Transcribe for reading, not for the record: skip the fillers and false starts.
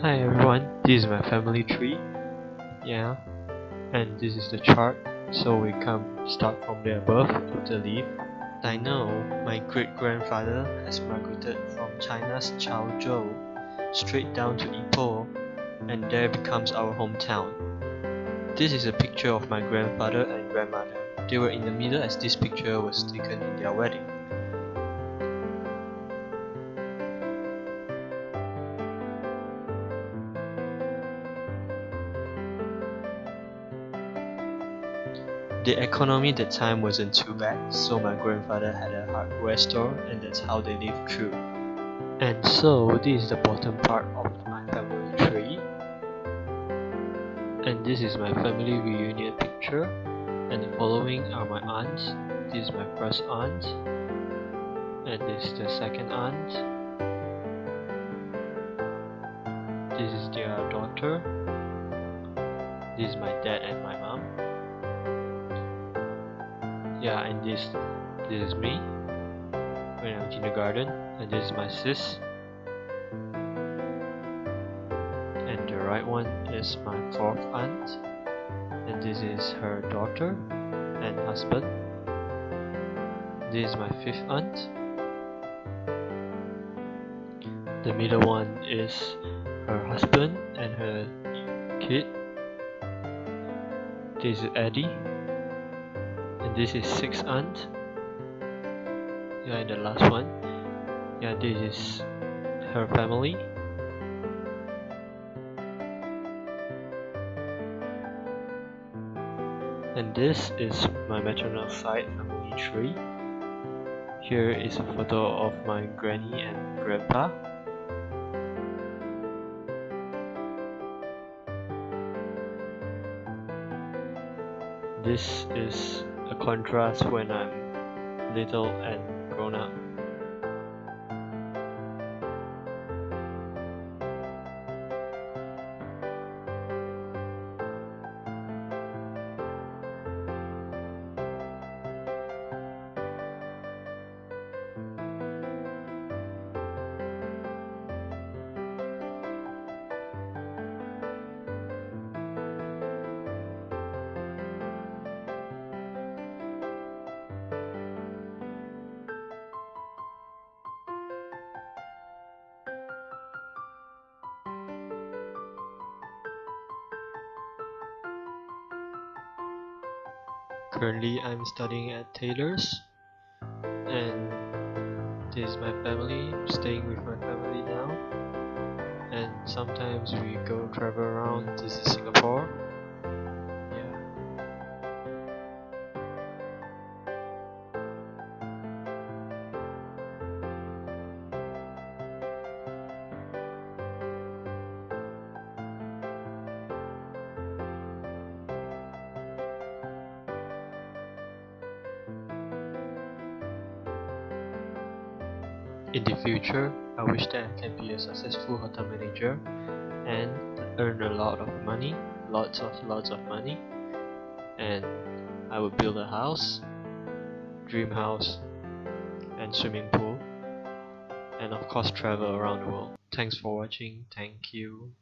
Hi everyone, this is my family tree. Yeah, and this is the chart. So we start from the above to the leaf. I know my great-grandfather has migrated from China's Chaozhou straight down to Ipoh, and there becomes our hometown. This is a picture of my grandfather and grandmother. They were in the middle as this picture was taken in their wedding. The economy at that time wasn't too bad, so my grandfather had a hardware store and that's how they lived through. And so this is the bottom part of my family tree. And this is my family reunion picture. And the following are my aunts. This is my first aunt. And this is the second aunt. This is their daughter. This is my dad and my mom. Yeah, and this is me when I'm in kindergarten, and this is my sis. And the right one is my fourth aunt, and this is her daughter and husband. This is my fifth aunt. The middle one is her husband and her kid. This is Eddie. And this is sixth aunt. Yeah, and the last one. Yeah, this is her family. And this is my maternal side family tree. Here is a photo of my granny and grandpa. This is a contrast when I'm little and grown up. Currently, I'm studying at Taylor's, and this is my family. I'm staying with my family now, and sometimes we go travel around. This is Singapore. Yeah. In the future, I wish that I can be a successful hotel manager and earn a lot of money, lots of money, and I would build a house, dream house, and swimming pool, and of course travel around the world. Thanks for watching. Thank you.